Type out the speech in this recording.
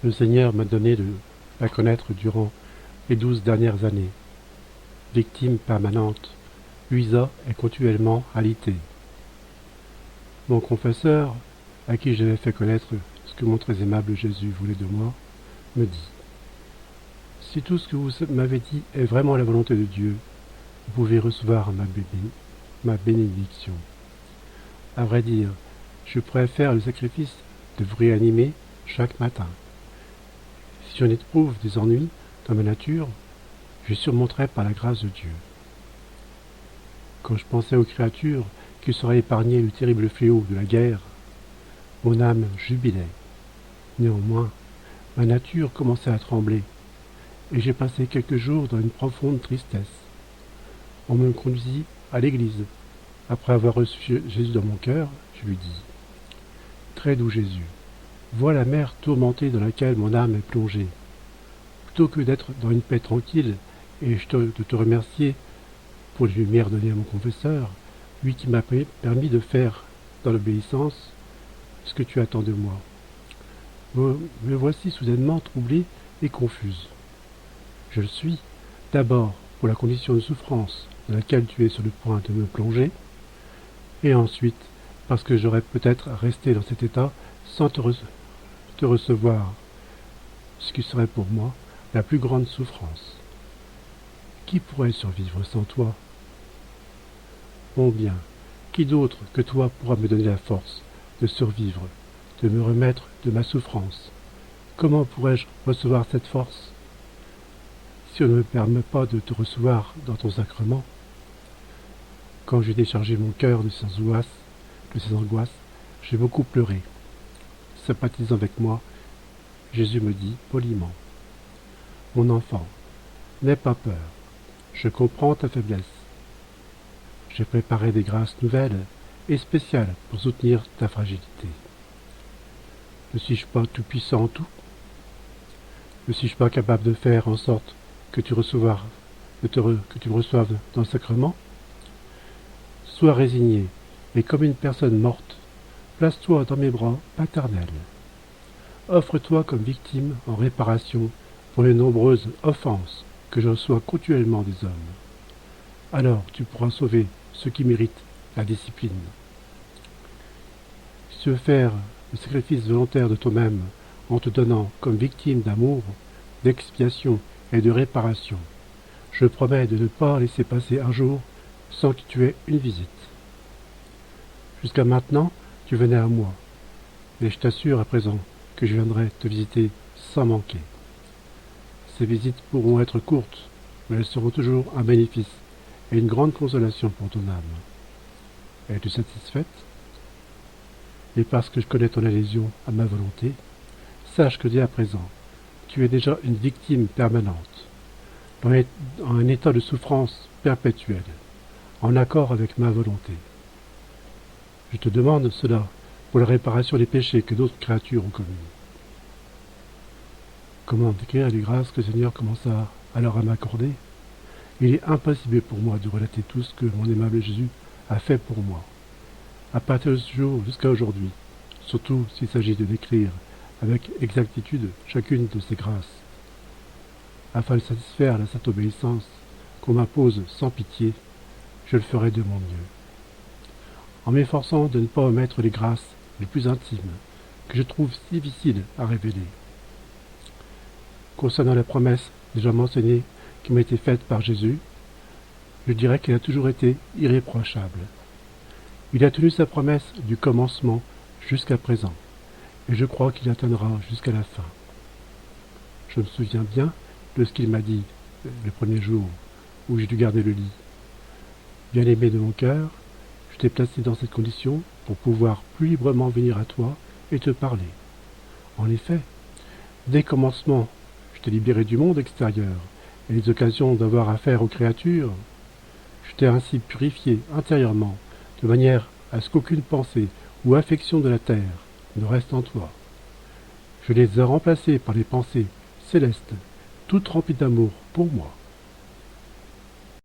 Le Seigneur m'a donné de la connaître durant les 12 dernières années. Victime permanente, Luisa est continuellement alitée. Mon confesseur, à qui j'avais fait connaître ce que mon très aimable Jésus voulait de moi, me dit « Si tout ce que vous m'avez dit est vraiment la volonté de Dieu, vous pouvez recevoir ma bénédiction. À vrai dire, je pourrais faire le sacrifice de vous réanimer chaque matin. Si j'en éprouve des ennuis dans ma nature, je surmonterai par la grâce de Dieu. » Quand je pensais aux créatures qui seraient épargnées le terrible fléau de la guerre, mon âme jubilait. Néanmoins, ma nature commençait à trembler, et j'ai passé quelques jours dans une profonde tristesse. On me conduisit à l'église. Après avoir reçu Jésus dans mon cœur, je lui dis « Très doux Jésus, vois la mer tourmentée dans laquelle mon âme est plongée. Plutôt que d'être dans une paix tranquille et de te remercier pour les lumières données à mon confesseur, lui qui m'a permis de faire dans l'obéissance ce que tu attends de moi. Me voici soudainement troublée et confuse. Je le suis, d'abord pour la condition de souffrance dans laquelle tu es sur le point de me plonger, et ensuite parce que j'aurais peut-être resté dans cet état sans te recevoir, ce qui serait pour moi la plus grande souffrance. Qui pourrait survivre sans toi? Mon bien, qui d'autre que toi pourra me donner la force de survivre, de me remettre de ma souffrance? Comment pourrais-je recevoir cette force si on ne me permet pas de te recevoir dans ton sacrement? Quand j'ai déchargé mon cœur de ces angoisses, j'ai beaucoup pleuré. Sympathisant avec moi, Jésus me dit poliment « Mon enfant, n'aie pas peur, je comprends ta faiblesse. J'ai préparé des grâces nouvelles et spéciales pour soutenir ta fragilité. Ne suis-je pas tout-puissant en tout? Ne suis-je pas capable de faire en sorte que tu me reçoives dans le sacrement? Sois résigné, et comme une personne morte, place-toi dans mes bras paternels. Offre-toi comme victime en réparation pour les nombreuses offenses que je reçois continuellement des hommes. Alors tu pourras sauver ceux qui méritent la discipline. Si tu veux faire le sacrifice volontaire de toi-même en te donnant comme victime d'amour, d'expiation et de réparation, je promets de ne pas laisser passer un jour sans que tu aies une visite. Jusqu'à maintenant, tu venais à moi, mais je t'assure à présent que je viendrai te visiter sans manquer. Ces visites pourront être courtes, mais elles seront toujours un bénéfice et une grande consolation pour ton âme. Es-tu satisfaite? Et parce que je connais ton adhésion à ma volonté, sache que dès à présent, tu es déjà une victime permanente, dans un état de souffrance perpétuelle, en accord avec ma volonté. Je te demande cela pour la réparation des péchés que d'autres créatures ont commis. Comment décrire les grâces que le Seigneur commença alors à m'accorder? Il est impossible pour moi de relater tout ce que mon aimable Jésus a fait pour moi, à partir de ce jour jusqu'à aujourd'hui, surtout s'il s'agit de décrire avec exactitude chacune de ces grâces. Afin de satisfaire la sainte obéissance qu'on m'impose sans pitié, je le ferai de mon mieux. En m'efforçant de ne pas omettre les grâces les plus intimes que je trouve si difficiles à révéler. Concernant la promesse déjà mentionnée qui m'a été faite par Jésus, je dirais qu'il a toujours été irréprochable. Il a tenu sa promesse du commencement jusqu'à présent, et je crois qu'il atteindra jusqu'à la fin. Je me souviens bien de ce qu'il m'a dit le premier jour où j'ai dû garder le lit. Bien-aimé de mon cœur, je t'ai placé dans cette condition pour pouvoir plus librement venir à toi et te parler. En effet, dès le commencement, je t'ai libéré du monde extérieur et les occasions d'avoir affaire aux créatures. Je t'ai ainsi purifié intérieurement, de manière à ce qu'aucune pensée ou affection de la terre ne reste en toi. Je les ai remplacées par les pensées célestes, toutes remplies d'amour pour moi.